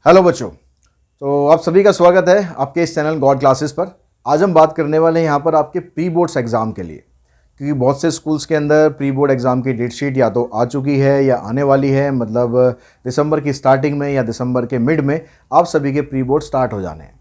Hello बच्चों। तो आप सभी का स्वागत है आपके इस चैनल गॉड क्लासेस पर। आज हम बात करने वाले हैं यहाँ पर आपके प्री बोर्ड्स एग्ज़ाम के लिए, क्योंकि बहुत से स्कूल्स के अंदर प्री बोर्ड एग्ज़ाम की डेट शीट या तो आ चुकी है या आने वाली है। मतलब दिसंबर की स्टार्टिंग में या दिसंबर के मिड में आप सभी के प्री बोर्ड स्टार्ट हो जाने हैं।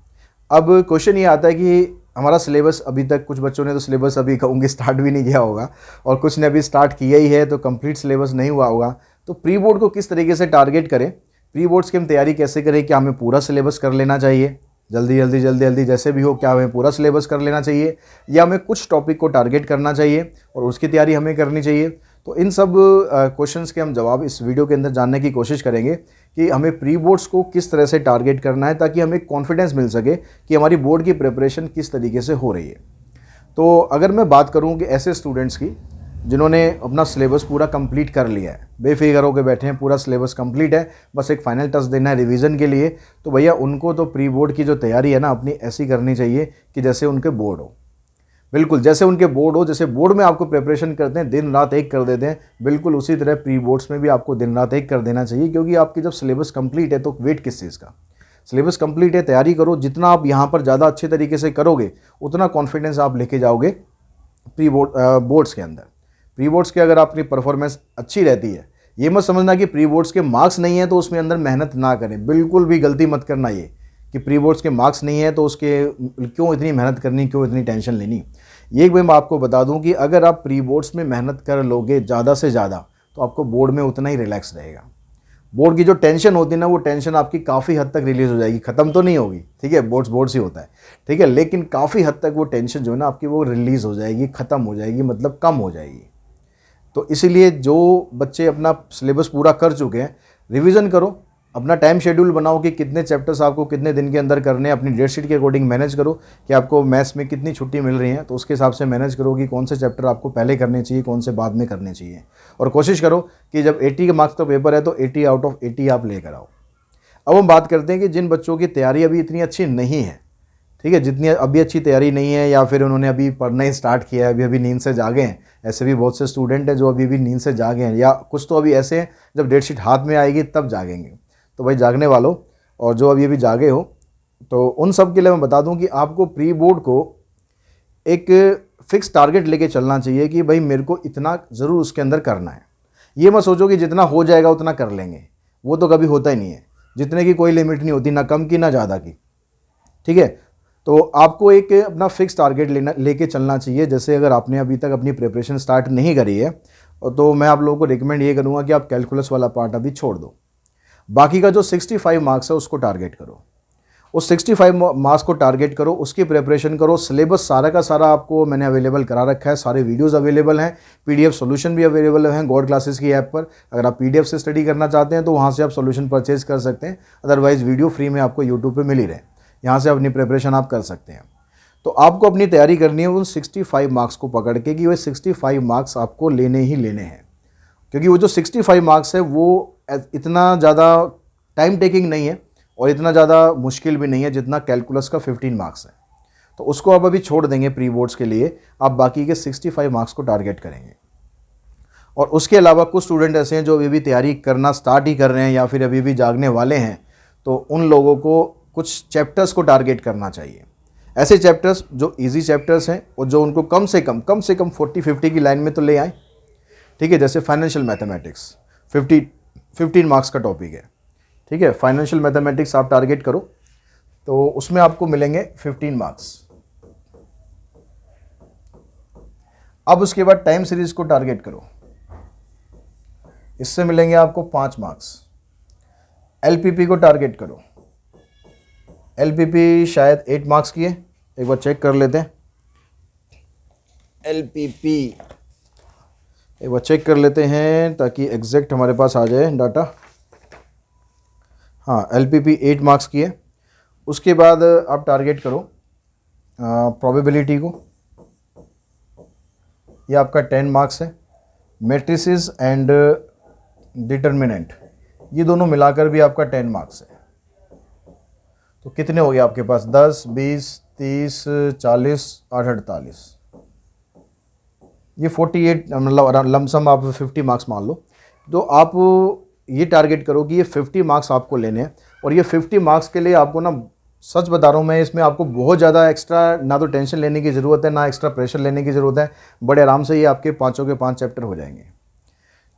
अब क्वेश्चन ये आता है कि हमारा सिलेबस अभी तक, कुछ बच्चों ने तो सिलेबस अभी कहूँगी स्टार्ट भी नहीं किया होगा और कुछ ने अभी स्टार्ट किया ही है, तो कंप्लीट सिलेबस नहीं हुआ होगा। तो प्री बोर्ड को किस तरीके से टारगेट करें, प्री बोर्ड्स की हम तैयारी कैसे करें, क्या हमें पूरा सिलेबस कर लेना चाहिए जल्दी जैसे भी हो, क्या हमें पूरा सिलेबस कर लेना चाहिए या हमें कुछ टॉपिक को टारगेट करना चाहिए और उसकी तैयारी हमें करनी चाहिए। तो इन सब क्वेश्चंस के हम जवाब इस वीडियो के अंदर जानने की कोशिश करेंगे कि हमें प्री बोर्ड्स को किस तरह से टारगेट करना है, ताकि हमें कॉन्फिडेंस मिल सके कि हमारी बोर्ड की प्रिपरेशन किस तरीके से हो रही है। तो अगर मैं बात करूं कि ऐसे स्टूडेंट्स की जिन्होंने अपना सिलेबस पूरा कंप्लीट कर लिया है, बेफिक्र होकर बैठे हैं, पूरा सिलेबस कंप्लीट है, बस एक फाइनल टच देना है रिवीजन के लिए, तो भैया उनको तो प्री बोर्ड की जो तैयारी है ना अपनी ऐसी करनी चाहिए कि जैसे उनके बोर्ड हो। बिल्कुल जैसे उनके बोर्ड हो, जैसे बोर्ड में आपको प्रिपरेशन करते हैं, दिन रात एक कर देते हैं, बिल्कुल उसी तरह प्री बोर्ड्स में भी आपको दिन रात एक कर देना चाहिए। क्योंकि आपकी जब सिलेबस कंप्लीट है तो वेट किस चीज़ का, सिलेबस कंप्लीट है, तैयारी करो। जितना आप यहाँ पर ज़्यादा अच्छे तरीके से करोगे उतना कॉन्फिडेंस आप लेके जाओगे प्री बोर्ड बोर्ड्स के अंदर। प्री बोर्ड्स के अगर आपकी परफॉर्मेंस अच्छी रहती है, ये मत समझना कि प्री बोर्ड्स के मार्क्स नहीं है तो उसमें अंदर मेहनत ना करें, बिल्कुल भी गलती मत करना ये कि प्री बोर्ड्स के मार्क्स नहीं है तो उसके क्यों इतनी मेहनत करनी, क्यों इतनी टेंशन लेनी। ये एक मैं आपको बता दूं कि अगर आप प्री बोर्ड्स में मेहनत कर लोगे ज़्यादा से ज़्यादा तो आपको बोर्ड में उतना ही रिलैक्स रहेगा। बोर्ड की जो टेंशन होती है ना, वो टेंशन आपकी काफ़ी हद तक रिलीज़ हो जाएगी, ख़त्म तो नहीं होगी, ठीक है, बोर्ड्स ही होता है, ठीक है, लेकिन काफ़ी हद तक वो टेंशन जो है ना आपकी वो रिलीज़ हो जाएगी, ख़त्म हो जाएगी, मतलब कम हो जाएगी। तो इसीलिए जो बच्चे अपना सिलेबस पूरा कर चुके हैं, रिवीजन करो, अपना टाइम शेड्यूल बनाओ कि कितने चैप्टर्स आपको कितने दिन के अंदर करने हैं, अपनी डेट शीट के अकॉर्डिंग मैनेज करो कि आपको मैथ्स में कितनी छुट्टी मिल रही है, तो उसके हिसाब से मैनेज करो कि कौन से चैप्टर आपको पहले करने चाहिए, कौन से बाद में करने चाहिए। और कोशिश करो कि जब 80 के मार्क्स का पेपर है तो 80 आउट ऑफ 80 आप लेकर आओ। अब हम बात करते हैं कि जिन बच्चों की तैयारी अभी इतनी अच्छी नहीं है, ठीक है, जितनी अभी अच्छी तैयारी नहीं है या फिर उन्होंने अभी पढ़ना ही स्टार्ट किया है, अभी नींद से जागे हैं। ऐसे भी बहुत से स्टूडेंट हैं जो अभी नींद से जागे हैं, या कुछ तो अभी ऐसे हैं जब डेट शीट हाथ में आएगी तब जागेंगे। तो भाई जागने वालों, और जो अभी जागे हो, तो उन सब के लिए मैं बता दूं कि आपको प्री बोर्ड को एक फिक्स टारगेट लेके चलना चाहिए कि भाई मेरे को इतना ज़रूर उसके अंदर करना है। ये मत सोचो कि जितना हो जाएगा उतना कर लेंगे, वो तो कभी होता ही नहीं है। जितने की कोई लिमिट नहीं होती, ना कम की ना ज़्यादा की, ठीक है। तो आपको एक अपना फिक्स टारगेट लेके चलना चाहिए। जैसे अगर आपने अभी तक अपनी प्रिपरेशन स्टार्ट नहीं करी है तो मैं आप लोगों को रिकमेंड ये करूँगा कि आप कैलकुलस वाला पार्ट अभी छोड़ दो। बाकी का जो 65 मार्क्स है उसको टारगेट करो, उस 65 मार्क्स को टारगेट करो, उसकी प्रिपरेशन करो। सिलेबस सारा का सारा आपको मैंने अवेलेबल करा रखा है, सारे वीडियोस अवेलेबल हैं, पीडीएफ सॉल्यूशन भी अवेलेबल हैं गॉड क्लासेस की ऐप पर। अगर आप पीडीएफ से स्टडी करना चाहते हैं तो वहाँ से आप सॉल्यूशन परचेज कर सकते हैं, अदरवाइज़ वीडियो फ्री में आपको यूट्यूब पर मिल ही रहे, यहाँ से अपनी प्रिपरेशन आप कर सकते हैं। तो आपको अपनी तैयारी करनी है उन 65 मार्क्स को पकड़ के कि वो 65 मार्क्स आपको लेने ही लेने हैं। क्योंकि वो जो 65 मार्क्स है वो इतना ज़्यादा टाइम टेकिंग नहीं है और इतना ज़्यादा मुश्किल भी नहीं है जितना कैलकुलस का 15 मार्क्स है। तो उसको आप अभी छोड़ देंगे प्री बोर्ड्स के लिए, आप बाकी के 65 मार्क्स को टारगेट करेंगे। और उसके अलावा कुछ स्टूडेंट ऐसे हैं जो अभी भी तैयारी करना स्टार्ट ही कर रहे हैं या फिर अभी भी जागने वाले हैं, तो उन लोगों को कुछ चैप्टर्स को टारगेट करना चाहिए। ऐसे चैप्टर्स जो इजी चैप्टर्स हैं और जो उनको कम से कम 40-50 की लाइन में तो ले आए, ठीक है। जैसे फाइनेंशियल मैथमेटिक्स 15 मार्क्स का टॉपिक है, ठीक है, फाइनेंशियल मैथमेटिक्स आप टारगेट करो तो उसमें आपको मिलेंगे 15 मार्क्स। अब उसके बाद टाइम सीरीज को टारगेट करो, इससे मिलेंगे आपको 5 मार्क्स। एलपीपी को टारगेट करो, एलपीपी शायद 8 मार्क्स की है, एक बार चेक कर लेते हैं। एलपीपी एक बार चेक कर लेते हैं ताकि एग्जैक्ट हमारे पास आ जाए डाटा। हाँ, एलपीपी 8 मार्क्स की है। उसके बाद आप टारगेट करो प्रोबेबिलिटी को, ये आपका 10 मार्क्स है। मैट्रिसेस एंड डिटर्मिनेंट, ये दोनों मिलाकर भी आपका 10 मार्क्स है। तो कितने हो गए आपके पास, 10, 20, 30, 40, 8, 48, ये 48, मतलब लमसम आप 50 मार्क्स मान लो। तो आप ये टारगेट करो कि ये 50 मार्क्स आपको लेने हैं, और ये 50 मार्क्स के लिए आपको ना, सच बता रहा हूँ मैं, इसमें आपको बहुत ज़्यादा एक्स्ट्रा ना तो टेंशन लेने की ज़रूरत है, ना एक्स्ट्रा प्रेशर लेने की ज़रूरत है। बड़े आराम से ये आपके पाँचों के 5 चैप्टर हो जाएंगे।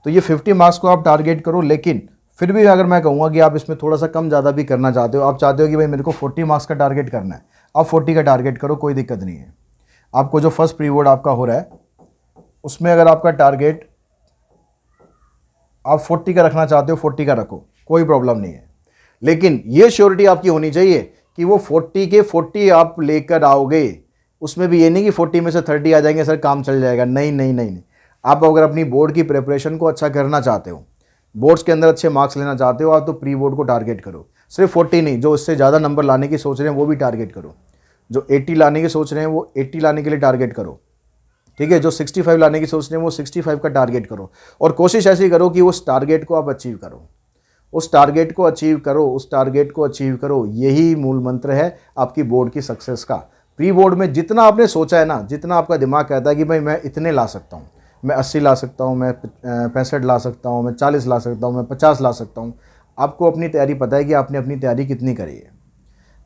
तो ये 50 मार्क्स को आप टारगेट करो, लेकिन फिर भी अगर मैं कहूँगा कि आप इसमें थोड़ा सा कम ज़्यादा भी करना चाहते हो, आप चाहते हो कि भाई मेरे को 40 मार्क्स का टारगेट करना है, आप 40 का टारगेट करो, कोई दिक्कत नहीं है। आपको जो फर्स्ट प्री बोर्ड आपका हो रहा है उसमें अगर आपका टारगेट आप 40 का रखना चाहते हो, 40 का रखो, कोई प्रॉब्लम नहीं है। लेकिन ये श्योरिटी आपकी होनी चाहिए कि वो 40 के 40 आप लेकर आओगे। उसमें भी ये नहीं कि 40 में से 30 आ जाएंगे, सर काम चल जाएगा, नहीं नहीं नहीं नहीं। आप अगर अपनी बोर्ड की प्रिपरेशन को अच्छा करना चाहते हो, बोर्ड्स के अंदर अच्छे मार्क्स लेना चाहते हो, आप तो प्री बोर्ड को टारगेट करो। सिर्फ 40 नहीं, जो इससे ज़्यादा नंबर लाने की सोच रहे हैं वो भी टारगेट करो। जो 80 लाने की सोच रहे हैं वो 80 लाने के लिए टारगेट करो, ठीक है। जो 65 लाने की सोच रहे हैं वो 65 का टारगेट करो, और कोशिश ऐसी करो कि उस टारगेट को आप अचीव करो, उस टारगेट को अचीव करो, उस टारगेट को अचीव करो। यही मूल मंत्र है आपकी बोर्ड की सक्सेस का। प्री बोर्ड में जितना आपने सोचा है ना, जितना आपका दिमाग कहता है कि भाई मैं इतने ला सकता हूँ, मैं 80 ला सकता हूँ, मैं 65 ला सकता हूँ, मैं 40 ला सकता हूँ, मैं 50 ला सकता हूँ, आपको अपनी तैयारी पता है कि आपने अपनी तैयारी कितनी करी है।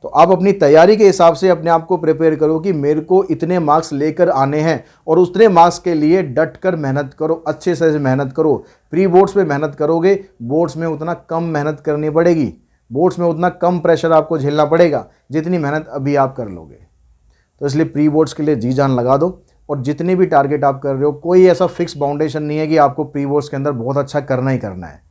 तो आप अपनी तैयारी के हिसाब से अपने आप को प्रिपेयर करो कि मेरे को इतने मार्क्स लेकर आने हैं, और उतने मार्क्स के लिए डट कर मेहनत करो, अच्छे से मेहनत करो। प्री बोर्ड्स पे मेहनत करोगे, बोर्ड्स में उतना कम मेहनत करनी पड़ेगी, बोर्ड्स में उतना कम प्रेशर आपको झेलना पड़ेगा जितनी मेहनत अभी आप कर लोगे। तो इसलिए प्री बोर्ड्स के लिए जी जान लगा दो, और जितने भी टारगेट आप कर रहे हो, कोई ऐसा फिक्स बाउंडेशन नहीं है कि आपको प्री बोर्ड्स के अंदर बहुत अच्छा करना ही करना है,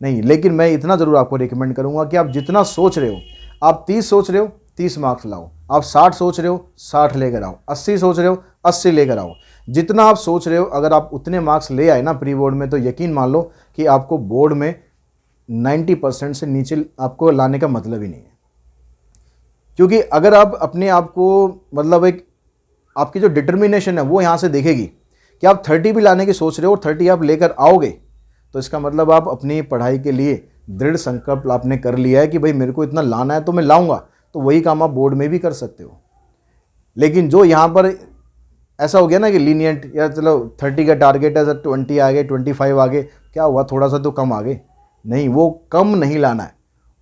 नहीं। लेकिन मैं इतना ज़रूर आपको रिकमेंड करूँगा कि आप जितना सोच रहे हो, आप 30 सोच रहे हो 30 मार्क्स लाओ, आप 60 सोच रहे हो 60 लेकर आओ, 80 सोच रहे हो 80 लेकर आओ। जितना आप सोच रहे हो अगर आप उतने मार्क्स ले आए ना प्री बोर्ड में, तो यकीन मान लो कि आपको बोर्ड में 90% से नीचे आपको लाने का मतलब ही नहीं है। क्योंकि अगर आप अपने आप को, मतलब एक आपकी जो डिटर्मिनेशन है वो यहाँ से देखेगी कि आप 30 भी लाने की सोच रहे हो और 30 आप लेकर आओगे, तो इसका मतलब आप अपनी पढ़ाई के लिए दृढ़ संकल्प आपने कर लिया है कि भाई मेरे को इतना लाना है तो मैं लाऊंगा। तो वही काम आप बोर्ड में भी कर सकते हो। लेकिन जो यहाँ पर ऐसा हो गया ना कि लीनियंट, या चलो 30 का टारगेट है, सर 20 आ गए, 25 आ गए, क्या हुआ थोड़ा सा तो कम आ गए, नहीं, वो कम नहीं लाना है।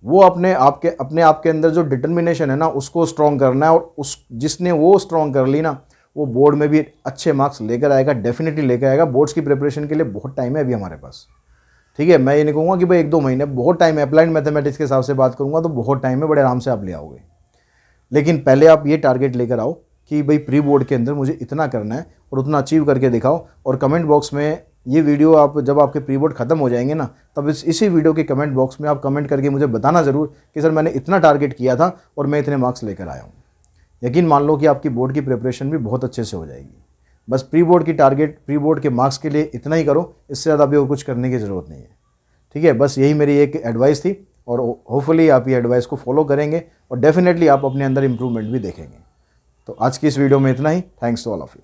वो अपने आप के अंदर जो डिटर्मिनेशन है ना उसको स्ट्रॉन्ग करना है, और उस जिसने वो स्ट्रॉन्ग कर ली ना, वो बोर्ड में भी अच्छे मार्क्स लेकर आएगा, डेफिनेटली लेकर आएगा। बोर्ड्स की प्रिपरेशन के लिए बहुत टाइम है अभी हमारे पास, ठीक है। मैं ये नहीं कहूँगा कि भाई 1-2 महीने, बहुत टाइम है। अप्लाइड मैथमेटिक्स के हिसाब से बात करूँगा तो बहुत टाइम है, बड़े आराम से आप ले आओगे। लेकिन पहले आप ये टारगेट लेकर आओ कि भाई प्री बोर्ड के अंदर मुझे इतना करना है, और उतना अचीव करके दिखाओ। और कमेंट बॉक्स में ये वीडियो, आप जब आपके प्री बोर्ड खत्म हो जाएंगे ना, तब इसी वीडियो के कमेंट बॉक्स में आप कमेंट करके मुझे बताना ज़रूर कि सर मैंने इतना टारगेट किया था और मैं इतने मार्क्स लेकर आया हूँ। यकीन मान लो कि आपकी बोर्ड की प्रिपरेशन भी बहुत अच्छे से हो जाएगी। बस प्री बोर्ड की टारगेट, प्री बोर्ड के मार्क्स के लिए इतना ही करो, इससे ज़्यादा अभी और कुछ करने की ज़रूरत नहीं है, ठीक है। बस यही मेरी एक एडवाइस थी, और होपफुली आप ये एडवाइस को फॉलो करेंगे, और डेफिनेटली आप अपने अंदर इंप्रूवमेंट भी देखेंगे। तो आज की इस वीडियो में इतना ही। Thanks to all of you.